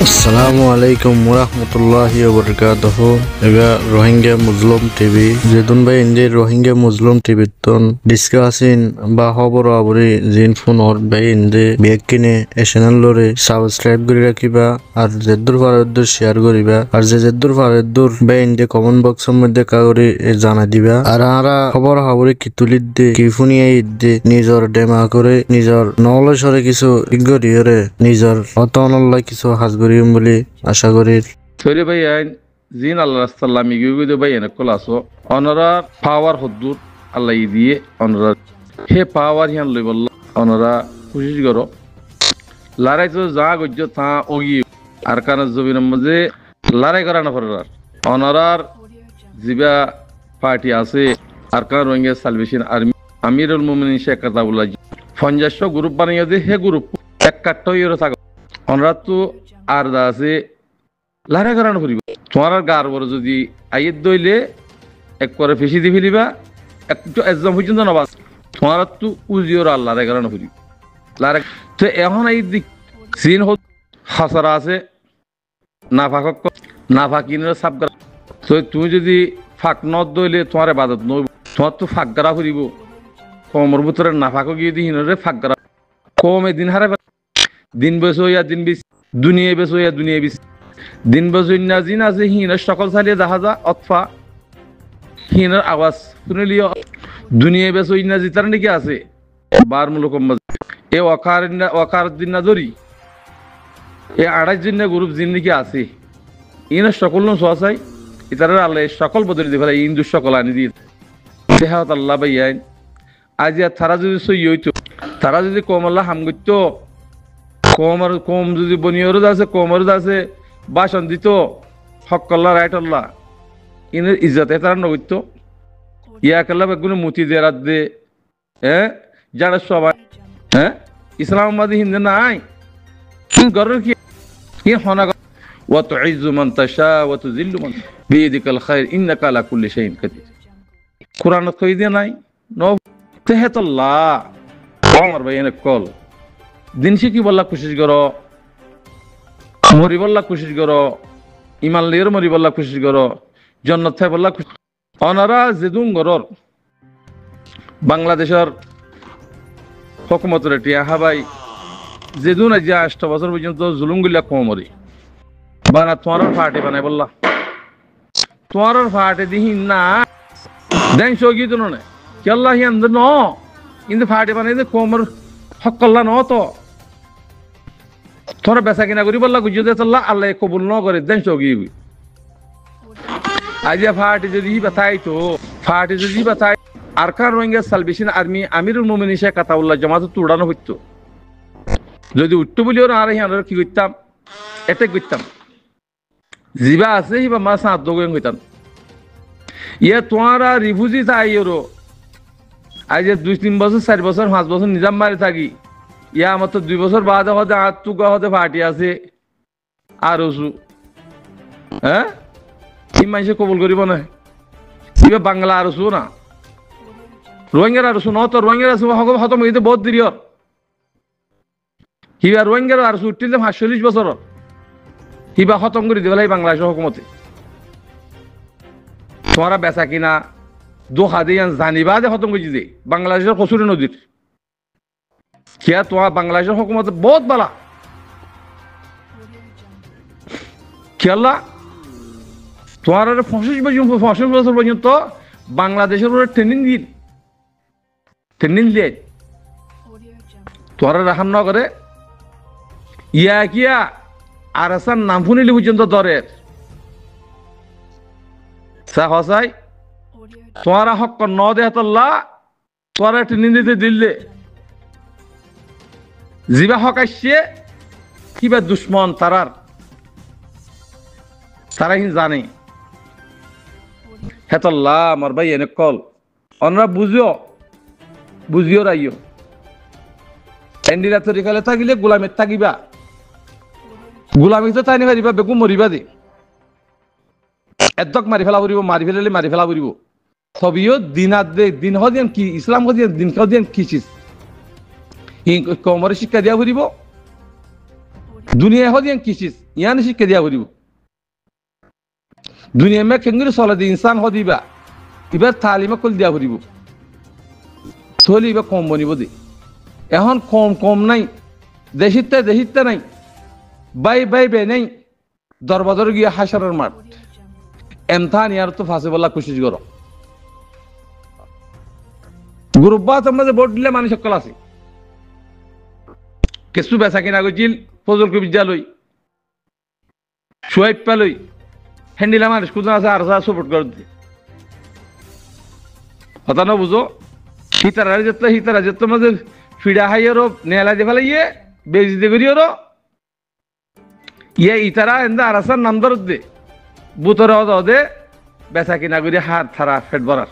আসসালামু আলাইকুম ওরহমতুল্লাহি ওবরকাতুহু। এগা রোহিঙ্গা মুসলিম টিভি যেদুন ভাই ইন্দি রোহিঙ্গা মুসলিম টিভি তন ডিসকাসিন বা খবর আবরি জিন ফোন অর ভাই ইন্দি বেগ কিনে এ চ্যানেল লরে সাবস্ক্রাইব করে রাখিবা আর যেদুর ফারদুর শেয়ার করিবা আর যেদুর ফারদুর ভাই ইন্দি কমেন্ট বক্সের মধ্যে কাগরি জানাই দিবা আর আরা খবর আবরি কি তুলিদ দে কি ফুনিয়ে ইদ্দে নিজর ডেমা করে নিজর নলেজরে কিছু ইগরিয়রে নিজর অতনল্লাই কিছু হাজগরিম বলে আশা করি। সরি ভাই আইন জিন আল্লাহ রাস্তাল্লাহ মিগুইদে ভাই এনে কলাসো অনরার পাওয়ার হদ্দুর আল্লাহ দিয়ে অনরার হে পাওয়ার হিয়ান লই বললা অনরা কোশিশ করো লড়াই তো যা গজ্য তা ওগি আর কান জমিনের মধ্যে লড়াই করা না পারার অনরার জিবা পার্টি আছে আর কান রোহিঙ্গা সালভেশন আর্মি আমিরুল মুমিনিন শেখ কাতাবুল্লাহ 50 গ্রুপ বানিয়ে দে হে গ্রুপ এক কাট্টা ইউরো থাকো অনরা তো আর দা আছে লড়াই করানো ফুরিব তোমার গার বড় যদি আইয়ের দইলে এক করে ফেসি দি ফেলিবা একটু একদম পর্যন্ত নবাস তোমার তো উজিওর আর লড়াই করানো ফুরিব লড়াই তো এখন এই দিক সিন হল হাসারা আছে না ফাঁকিনের সাপ করা তো তুমি যদি ফাঁক নত দইলে তোমার বাদত নই তোমার তো ফাঁক করা ফুরিব কমর ভিতরে না ফাঁকো গিয়ে দি হিনরে ফাঁক করা কমে দিন হারে দিন বেশ হইয়া দিন বিশ দুনিয়া বেশ হইয়া দুনিয়া বিশ দিন বজুন্না জিন আছে হিনের সকল চালিয়ে দেখা যা অথবা হিনের আওয়াজ শুনিলিও দুনিয়া বেশ ইন্না জিতার নাকি আছে বার মূলক এ ওয়াকার দিন না ধরি এ 28 দিন গ্রুপ জিন নাকি আছে ইনের সকল নো সোয়াসাই ইতার আল্লাহ সকল বদলি দি ফেলা ইন্দু সকল আনি দিয়ে দেহাত আল্লাহ ভাইয়াই আজ তারা যদি সই হইতো তারা যদি কম আল্লাহ হাম করতো কম যদি বনিয়রদ আছে কমরদ আছে বাসন দিত হকল্লা রাইট আল্লাহ ইনের ইজ্জত এ তারা নগত্য ইয়াকাল্লা বেগুনে মুতি দে রাত দে যারা সবাই ইসলামাবাদী হিন্দু নাই গরের কি হনা ওয়া তুইজ্জু মান তাশা ওয়া তুযিল্লু মান বিয়াদিকাল খায়র ইন্নাকা আলা কুল্লি শাইইন কাদির কুরআনত কই দে নাই নো তেহাতাল্লাহ আমার ভাই এনে কল দিন শিখি বল্লা কোশিশ করো মরি বল্লা কোশিশ করো ইমান লিয়ের মরি বল্লা কোশিশ করো জন্নত থাই বল্লা অনারা যেদুন গরর বাংলাদেশের হকুমতের টিয়া হাবাই যেদুন আজ 8 বছর পর্যন্ত জুলুম গুলা কমরি বানা তোমার পার্টি বানাই বললা তোমার পার্টি দিহিন না দেন সগি তো না কেল্লা হিয়ান ন কিন্তু পার্টি বানাই দে কমর হকল্লা ন তো তোরা বেচা কিনা করি বললা গুজরাতে চললা আল্লাহ কবুল ন করে দেন সগি আজ ফাটি যদি বাতাই আর কার রোহিঙ্গা সালভেশন আর্মি আমিরুল মুমিনিন শেখ কাতাবুল্লাহ জামাত তুড়ানো হইতো যদি উঠতো বলিও আর হিয়ানোর কি করতাম এটাই করতাম জিবা আছে হিবা মা সাত দোগেন হইতাম ইয়ে তোমারা রিফিউজি চাই ওরো আজ 2-3 বছর 4 বছর 5 বছর নিজাম মারি থাকি ইয়া আমার তো 2 বছর বাদে হতে আতুকা হতে ফাটি আছে আর ওসু কি মানুষে কবুল করিব না কিবা বাংলা আর ওসু না রোহিঙ্গার আর ওসু ন তো রোহিঙ্গার আসু হতম হইতে বহুত দেরি কিবা রোহিঙ্গার আর ওসু উঠিলে 45 বছর কিবা খতম করে দিবে বাংলাদেশের হুকুমতে তোমারা বেচা কিনা দোহা দিয়ে জানিবা যে খতম করে দিয়ে বাংলাদেশের কসুরি নদীর কিয়া তোমার বাংলাদেশের হুকুমত বহুত বালা খেলা তোমার 25 বছর পর্যন্ত বাংলাদেশের উপরে ট্রেনিং দিয়ে তোমার রাখান ন করে ইয়া কিয়া আর আসার নাম শুনিলি পর্যন্ত দরের হসাই তোমার হক ন দেহাতল্লা তোমার ট্রেনিং দিতে দিল্লে জিবা হক আসছে কিবা দুশ্মন তারা হিন জানে হেতল্লাহ আমার ভাই এনে কল অনরা বুঝিও রাইও এন্ডিরা তরি খালে থাকিলে গোলামের থাকিবা গোলামি তো তাই নিবা বেগু মরিবা দে এদক মারি ফেলা পড়িব সবিও দিন হদিয়ান কি ইসলাম হদিয়ান দিন হদিয়ান কিছিস কমরে শিক্ষা দিয়া ফুরিব দুনিয়া হদিয়ান কিসিস ইয়ান শিক্ষা দিয়া করিব দুনিয়া মে কেঙ্গুরি চলে দি ইনসান হদিবা এবার তালিমে কল দিয়া করিব চলি এবার কম বনিব দে এখন কম কম নাই দেশিতে নাই বাই বে নাই দরবাদর গিয়া হাসারের মাঠ এমথান ইয়ার তো ফাঁসে বলা কোশিশ করো গ্রুপবা তোমাদের ভোট দিলে মানুষ সকল আছে কেসু বেচা কিনা গৈছিল ফজল কবির লই সোয়াইব পালই হ্যান্ডিলা মানুষ কোথাও আছে আর সাপোর্ট করে দিয়ে কথা না বুঝো হিতারা যেত মাঝে ফিডা হাইয়েরও নেলা দিয়ে ফেলে ইয়ে বেজি দিয়ে করিও ইয়ে ইতারা এন্দা আর আসার নাম দরদ দে বুতরে দে বেচা কিনা করি হাত থারা ফেট বরার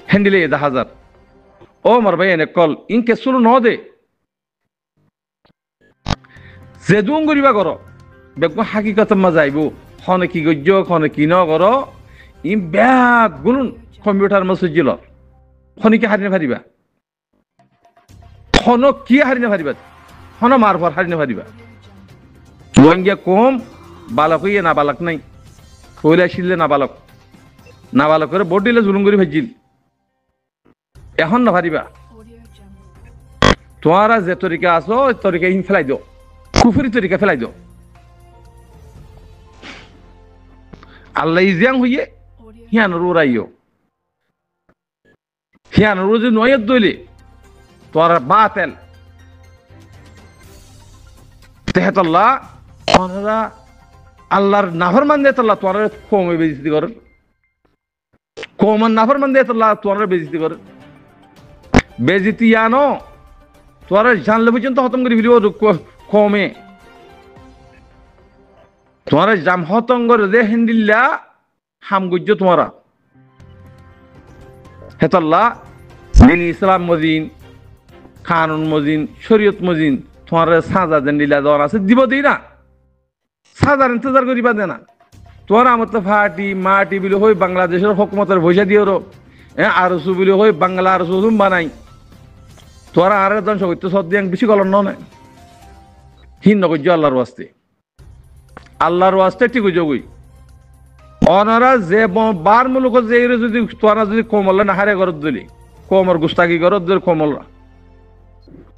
হ্যান্ডিলে 10,000 ও মার ভাই এনে কল ইন কেসুলো ন দে যেদুন করিবা কর বেগম হাকিকত মা যাইব খনে কি গজ্য খনে কি ন কর ইন ব্যাগ গুলুন কম্পিউটার মা সুজিল খনি কি হারিনে পারিবা খন কি হারিনে পারিবা খন মারফর হারিনে পারিবা রোহিঙ্গা কম বালক হইয়ে না বালক নাই কইলে আসিলে না বালক করে ভোট দিলে জুলুম করি ভাজিল এখন না পারিবা তোমারা যে তরিকা আছো ওই তরিকা ইন ফেলাই দিও কুফরি তরিকা ফেলাই দিও আল্লাহ ইজিয়াং হইয়ে হিয়ান রুরাইও হিয়ান রুজি নয়ত দইলে তোরা বাতেল তেহাতাল্লাহ তোরা আল্লাহর নাফরমান দে তাল্লাহ তোরা কমে বেজিতি কর কমান নাফরমান দে তাল্লাহ তোরা বেজিতি কর বেজিতি আনো তোরা জানলে পর্যন্ত খতম করে ফেলিব কমে তোরা জাম খতম করে দে হিন্দিল্লা হাম গুজ্জ তোমরা হেতাল্লাহ দিন ইসলাম মজিন কানুন মজিন শরীয়ত মজিন তোমার সাজা দেন দিলা দেওয়ার আছে দিব দিই না সাজার ইন্তজার করিবা দে না তোমার আমার তো ফাটি মাটি বলে হই বাংলাদেশের হকুমতের পয়সা দিয়ে আরসু বলে হই বাংলা আরসু বানাই তোরা আর একজন সত্য সদ্যাং বেশি কলন নয় হিন নগর্য আল্লাহর ওয়াস্তে ঠিক হই অনারা যে বার মুলুক যে যদি তোরা যদি কোমল না হারে গরত দিলি কোমর গুস্তাকি গরত দিল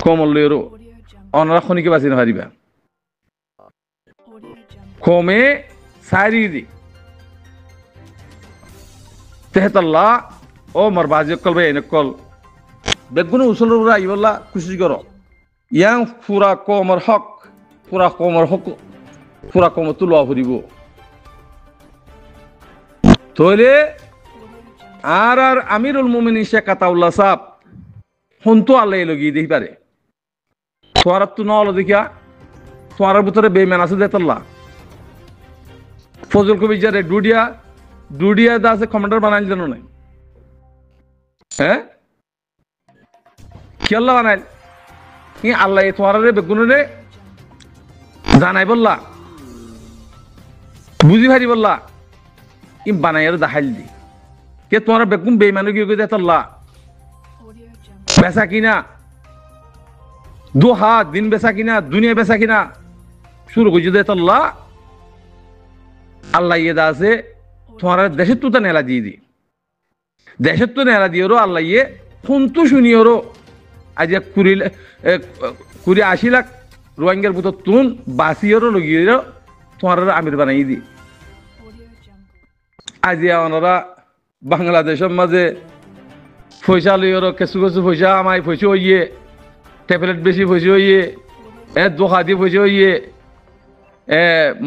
কোমল লইরো অনারা খনিকে বাঁচি না পারিবা কমে সারি দি তেহতাল্লাহ ও মোর বাজি কল ভাই এনে কল বেগুন উসল আইবল্লা কুশি কর ইয়াং পুরা কমর হক পুরা কমর তুলা ফুরিব তাহলে আর আমিরুল মুমিনিন শেখ আতাউল্লাহ সাহেব হন্তু আল্লাহ লগিয়ে দেখি পারে তোমার তো নল দেখিয়া তোমার ভিতরে বেইমান আছে দেতাল্লাহ ফজল কবির যারে ডুডিয়া দা আছে কমান্ডার বানাইল জানো না হ্যাঁ কি আল্লাহ বানাইল কি আল্লাহ তোমার বেগুনে জানাই বললা বুঝি ভারি বললা কি বানাইয়ার দেখাইল দি কে তোমার বেগুন বেইমানু কি দেতাল্লাহ বেচা কিনা হাত দিন বেচা কিনা দুনিয়া বেচা কিনা শুরু করছি দেতাল্লাহ আল্লাহ ইয়ে দা আছে তোমার দেশের তো নেলা দিয়ে দি দেশের তো নেলা দিয়ে আল্লাহ ইয়ে ফোনতো শুনিও আজ কুড়ি 80 লাখ রোহিঙ্গার ভিতর তুন বাসিও লগিয়ে তোমার আমির বানাই দি আজ ওনারা বাংলাদেশের মাঝে পয়সা লইও কিছু পয়সা আমায় পয়সা হইয়ে ট্যাবলেট বেশি পয়সা হইয়ে দোকা দিয়ে পয়সা হইয়ে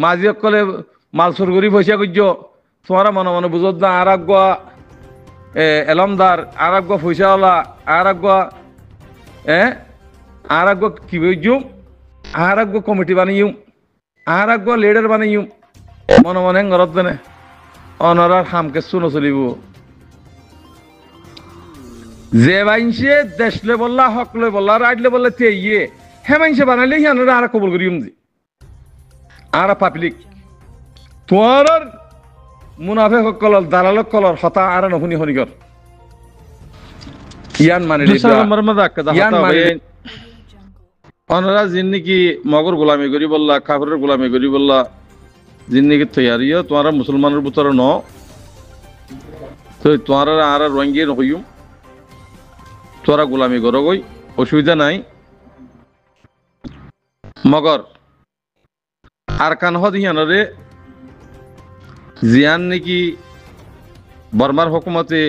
মাঝি সকলে মাল সর করি পয়সা করছ তোমারা মনে বুঝত না আর আগুয়া এলমদার আর আগুয়া পয়সাওয়ালা আর আগুয়া কি বুঝছো আর আগুয়া কমিটি বানাইম আর আগুয়া লিডার বানাইম মনে ঘরত দেনে অনরার হামকে শুনো চলিব যে বাইনসে দেশ লে বললা হক লে বললা রাইট লে বললা তে ইয়ে হে বাইনসে বানাইলে হিয়ানরা আর কবল করিম দি আর পাবলিক তোমার মুনাফেক কলর দালালক কলর হতা আর নহুনি হনিগর ইয়ান মানে ইয়ান মানে অনারা যিন নাকি মগর গোলামি করি বললা কাফেরের গোলামি করি বললা যিন নাকি তৈয়ারিও তোমারা মুসলমানের ভিতরে ন তো তোমারা আর রোহিঙ্গা নকইম তোরা গোলামি করো গই অসুবিধা নাই মগর আর কান হিয়ানরে জিয়ান নাকি বর্মার হুকুমতে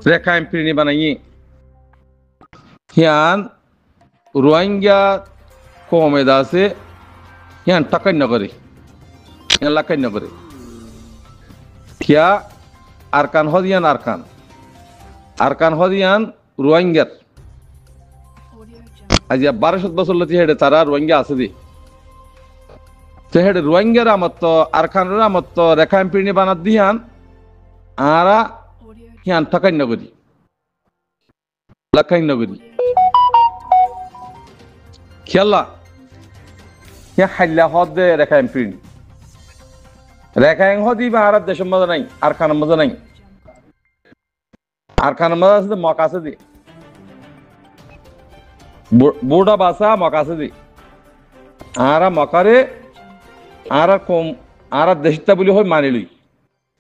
রেখা এমপিনি বানাই হিয়ান রোহিঙ্গা কমেদ আছে হিয়ান টাকাই নগরে হিয়ান লাকাই নগরে কিয়া আরকান হদিয়ান আরকান হদিয়ান রোহিঙ্গার আজ 1200 বছর লতি হেডে তারা রোহিঙ্গা আছে দি তো হেডে রোহিঙ্গার আমত আরকানের আমত রেখা এমপিনি বানাত দিয়ান আরা হিয়ান টাকাই নগরি লাকাই নগরি খেলা হিয়া হাইলা হদ দে রেখা এমপিনি রেখা এং হদি বা আর দেশের মধ্যে নাই আরকানের মধ্যে নাই আরকানের মধ্যে আছে মক আছে দি বুড়া বাসা মক আছে দি আরা মকারে আর কম আর দেশটা বলি হয় মানি লই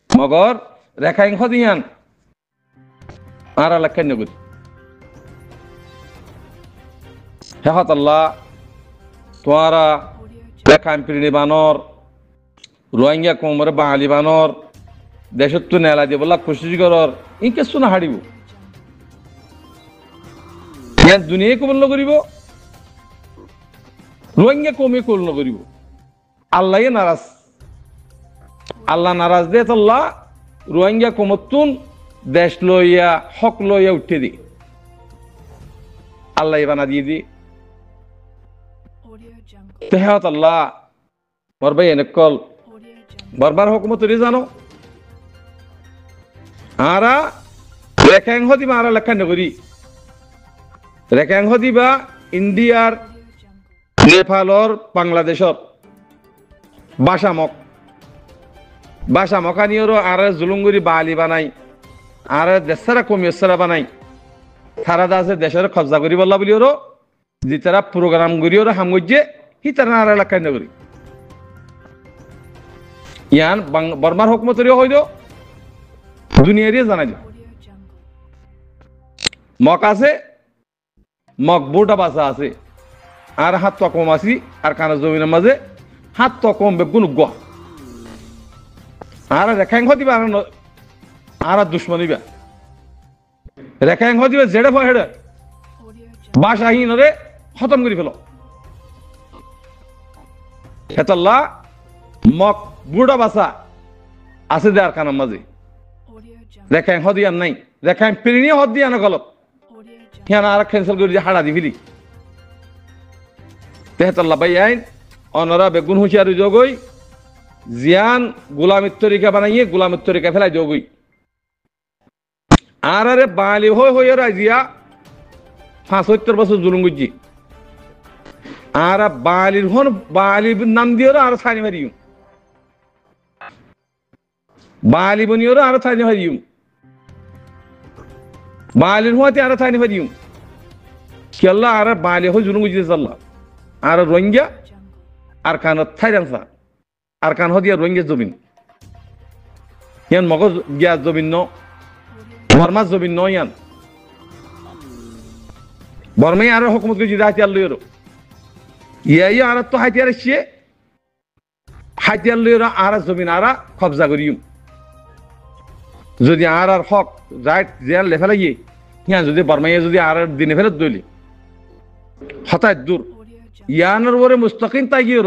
মগর রেখা এং হদিয়ান আর লাকাই নগরি হেহত আল্লাহ তোয়ারা রেখা এমপিনি বানর রোহিঙ্গা কোমরে বাঙালি বানর দেশত তো নেলা দিয়ে বললা খুশি করর ই কিছু না হারিব ইয়ান দুনিয়ায় কবল নকরিব রোহিঙ্গা কমে কবল নকরিব আল্লাহ নারাজ আল্লাহ নারাজ দে আল্লাহ রোহিঙ্গা কমতুন দেশ লইয়া হক লইয়া উঠে দি আল্লাহ বানা দিয়ে দি তেহাত আল্লাহ বরবাই এনেকল বরবার হুকুমত জানো আরা রেখাংহ দিবা আরা লেখা নগরী রেখাংহ দিবা ইন্ডিয়ার নেপালর বাংলাদেশর বাসা মকানিয়রও আর জুলুঙ্গুরি বালি বানাই আর দেশারা কমিয়সারা বানাই তারা দাসে দেশের কবজা করি বললা বলি ওরও যে তারা প্রোগ্রাম করি ওরা হামগজ্জে হি তারা আর লেখা নগরী ইয়ান বর্মার হুকুমতরিও হইল দুনিয়ারই জানাই মক আছে মক বুটা বাসা আছে আর হাত কম আছি আর কানা জমিনের মাঝে হাত কম বেগুন গুয়া আর রেখাংহ দিবা আর দুশ্মনিবা রেখাংহ দিবা জেডে হেডে বাসাহীন রে খতম করে ফেল হেতাল্লাহ মক বুড়া বাসা আছে দে আর কানার মাঝে রেখাং হদিয়ান নাই রেখাং পিরিনি হদিয়ান গলত হিয়ান আর ক্যান্সেল করে হাড়া দি ফিলি তেহতাল্লাহ ভাই আইন অনরা বেগুন হুঁশিয়ারি যোগই জিয়ান গোলামির তরিকা বানাইয়ে গোলামির তরিকা ফেলাই যোগই আর আরে বাঙালি হয়ে রাজিয়া 75 বছর জুলুম গুজি আর বাঙালির নাম দিয়ে আর ছানি মারিও বাঙালি বনিওর আরো থাইনি হারিম বাঙালির হতে আরো থাইনি হারিম কেল্লা আর বাঙালি হয়ে জুলুম বুঝিতে চাল্লা আর রোহিঙ্গা আর কান থাইরানসা আর কান হদিয়া রোহিঙ্গা জমিন ইয়ান মগজ গিয়া জমিন ন বর্মার জমিন ন ইয়ান বর্মাই আর হুকুমত করে জিদা হাতিয়ার লইর ইয়াই আর তো হাতিয়ার এসছে হাতিয়ার লইর আর জমিন আর কবজা করিম যদি আর হক রাইট জিয়ান লেফে লাগিয়ে হিয়া যদি বর্মাইয়া যদি আর দিনে ফেরত দইলি হঠাৎ দূর ইয়ানোর ওরে মুস্তাকিম তাই গিয়ে